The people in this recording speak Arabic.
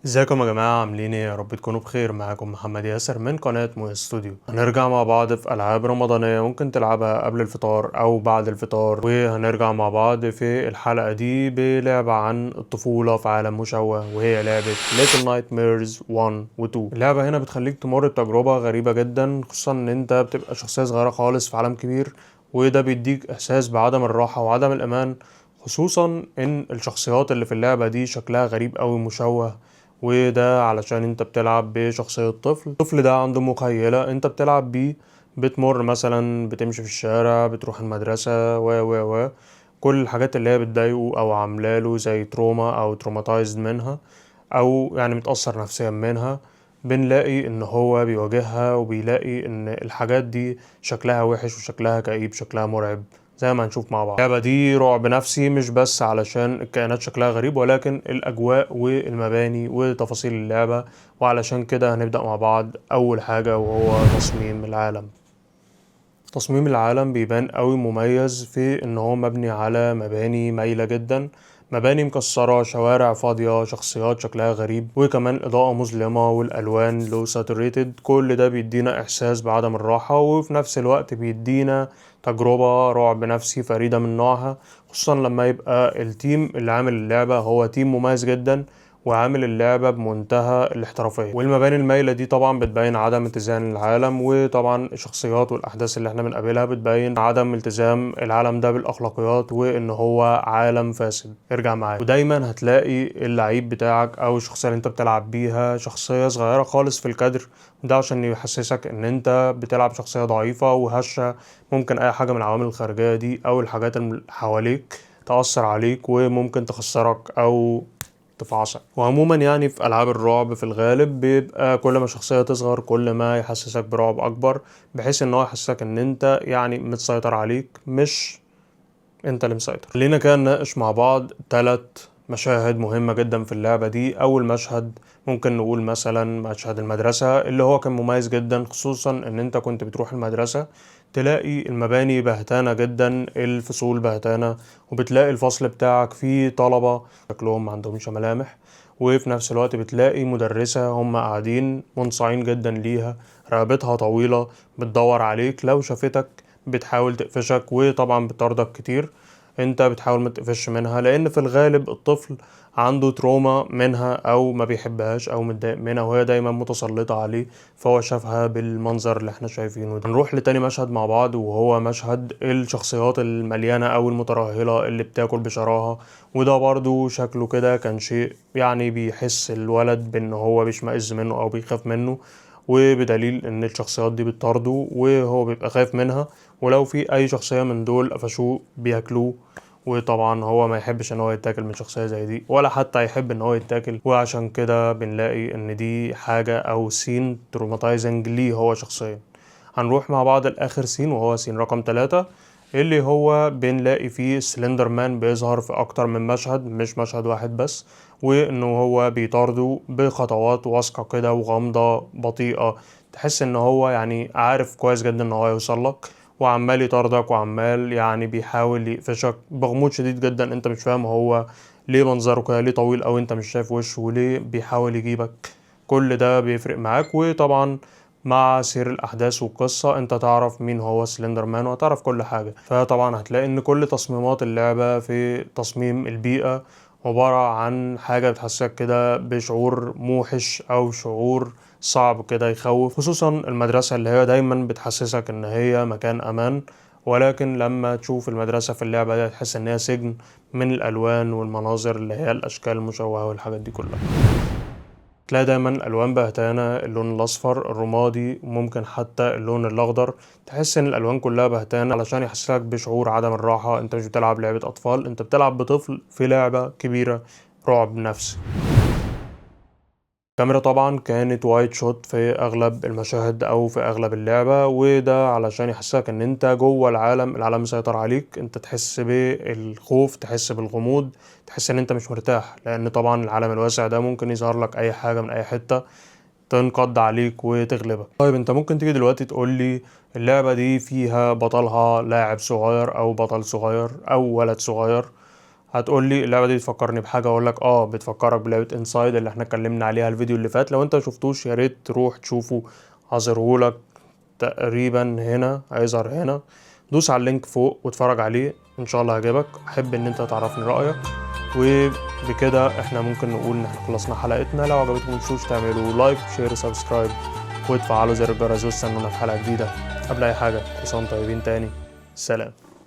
ازيكم يا جماعة، عاملين ايه؟ يا رب تكونوا بخير. معاكم محمد ياسر من قناة موي استوديو. هنرجع مع بعض في ألعاب رمضانية ممكن تلعبها قبل الفطار أو بعد الفطار، وهنرجع مع بعض في الحلقة دي بلعبة عن الطفولة في عالم مشوه، وهي لعبة Little Nightmares 1 و 2. اللعبة هنا بتخليك تمر بتجربة غريبة جدا، خصوصا ان انت بتبقى شخصية صغيرة خالص في عالم كبير، وده بيديك إحساس بعدم الراحة وعدم الأمان، خصوصا ان الشخصيات اللي في اللعبة دي شكلها غريب أوي مشوه. وده علشان انت بتلعب بشخصية طفل. الطفل ده عنده مخيلة انت بتلعب بيه، بتمر مثلا، بتمشي في الشارع، بتروح المدرسة و كل الحاجات اللي هي بتضايقه او عاملاله زي تروما او تروماتايزد منها، او يعني متأثر نفسيا منها. بنلاقي ان هو بيواجهها وبيلاقي ان الحاجات دي شكلها وحش وشكلها كئيب، شكلها مرعب، زي ما هنشوف مع بعض. اللعبة دي رعب نفسي، مش بس علشان الكائنات شكلها غريب، ولكن الأجواء والمباني وتفاصيل اللعبة. وعلشان كده هنبدأ مع بعض أول حاجة، وهو تصميم العالم. تصميم العالم بيبان قوي مميز في ان هو مبني على مباني مايلة جدا، مباني مكسرة، شوارع فاضية، شخصيات شكلها غريب، وكمان إضاءة مظلمة والألوان لو ساتوريتد. كل ده بيدينا إحساس بعدم الراحة، وفي نفس الوقت بيدينا تجربة رعب نفسي فريدة من نوعها، خصوصا لما يبقى التيم اللي عامل اللعبة هو تيم مميز جدا وعامل اللعبة بمنتهى الاحترافية. والمباني المايلة دي طبعا بتبين عدم اتزان العالم، وطبعا الشخصيات والأحداث اللي احنا بنقابلها بتبين عدم التزام العالم ده بالأخلاقيات، وإن هو عالم فاسد. ارجع معايا، ودايما هتلاقي اللعيب بتاعك أو الشخصية اللي انت بتلعب بيها شخصية صغيرة خالص في الكادر، وده عشان يحسسك إن انت بتلعب شخصية ضعيفة وهشة. ممكن أي حاجة من العوامل الخارجية دي أو الحاجات اللي حواليك تأثر عليك وممكن تخسرك أو تفعصك. وعموما يعني في ألعاب الرعب في الغالب بيبقى كل ما الشخصية تصغر كل ما يحسسك برعب أكبر، بحيث إن هو يحسسك إن أنت يعني متسيطر عليك، مش أنت اللي مسيطر. خلينا كده نناقش مع بعض 3 مشاهد مهمة جدا في اللعبة دي. أول مشهد ممكن نقول مثلا مشهد المدرسة، اللي هو كان مميز جدا، خصوصا إن أنت كنت بتروح المدرسة تلاقي المباني بهتانة جدا، الفصول بهتانة، وبتلاقي الفصل بتاعك فيه طلبة شكلهم ما عندهمش ملامح، وفي نفس الوقت بتلاقي مدرسة هم قاعدين منصاعين جدا ليها، رقبتها طويلة، بتدور عليك، لو شافتك بتحاول تقفشك، وطبعا بتطاردك كتير. انت بتحاول ما تقفش منها، لان في الغالب الطفل عنده تروما منها او ما بيحبهاش او متضايق منها، وهي دايما متسلطة عليه، فهو شافها بالمنظر اللي احنا شايفينه ده. نروح لتاني مشهد مع بعض، وهو مشهد الشخصيات المليانة او المترهلة اللي بتاكل بشراهة. وده برضو شكله كده كان شيء يعني بيحس الولد بان هو بيشمئز منه او بيخاف منه، وبدليل ان الشخصيات دي بتطارده وهو بيبقى خايف منها، ولو في اي شخصية من دول قفشوه بياكلوه. وطبعا هو ما يحبش ان هو يتاكل من شخصية زي دي، ولا حتى يحب ان هو يتاكل، وعشان كده بنلاقي ان دي حاجة او سين تروماتايزنج ليه هو شخصيا. هنروح مع بعض لاخر سين، وهو سين رقم 3، اللي هو بنلاقي فيه سلندر مان بيظهر في اكتر من مشهد، مش مشهد واحد بس، وانه هو بيطارده بخطوات واثقة كده وغامضة بطيئة، تحس ان هو يعني عارف كويس جدا ان هو يوصل لك، وعمال يطاردك وعمال يعني بيحاول يقفشك بغموض شديد جدا. انت مش فاهم هو ليه منظره كده، ليه طويل او انت مش شايف وشه، وليه بيحاول يجيبك. كل ده بيفرق معاك، وطبعا مع سير الاحداث والقصة انت تعرف مين هو سلندر مان وهتعرف كل حاجة. فطبعا هتلاقي ان كل تصميمات اللعبة في تصميم البيئة عبارة عن حاجة بتحسسك كده بشعور موحش أو شعور صعب كده يخوف، خصوصا المدرسة اللي هي دايما بتحسسك إن هي مكان أمان، ولكن لما تشوف المدرسة في اللعبة دي تحس إن هي سجن، من الألوان والمناظر اللي هي الأشكال المشوهة والحاجات دي كلها. تلاقي دايما الألوان بهتانة، اللون الأصفر، الرمادي، وممكن حتى اللون الأخضر. تحس إن الألوان كلها بهتانة علشان يحسسك بشعور عدم الراحة. أنت مش بتلعب لعبة أطفال، أنت بتلعب بطفل في لعبة كبيرة رعب نفسي. الكاميرا طبعا كانت وايد شوت في اغلب المشاهد او في اغلب اللعبة، وده علشان يحسسك ان انت جوه العالم مسيطر عليك، انت تحس بالخوف، تحس بالغموض، تحس ان انت مش مرتاح، لان طبعا العالم الواسع ده ممكن يظهر لك اي حاجة من اي حتة تنقض عليك وتغلبك. طيب انت ممكن تيجي دلوقتي تقول لي اللعبة دي فيها بطلها لاعب صغير او بطل صغير او ولد صغير؟ هتقول لي اللعبه دي بتفكرني بحاجه، اقول لك بتفكرك بلعبه انسايد اللي احنا اتكلمنا عليها الفيديو اللي فات. لو انت شفتوش يا ريت تروح تشوفه، هظهرهولك تقريبا هنا، هيظهر هنا. دوس على اللينك فوق واتفرج عليه، ان شاء الله هيعجبك. احب ان انت تعرفني رايك. وبكده احنا ممكن نقول ان احنا خلصنا حلقتنا. لو عجبتكم متنسوش تعملوا لايك شير سبسكرايب وتفعلوا زر الجرس واستنونا في حلقه جديده. قبل اي حاجه كل سنه وانتم طيبين تاني. سلام.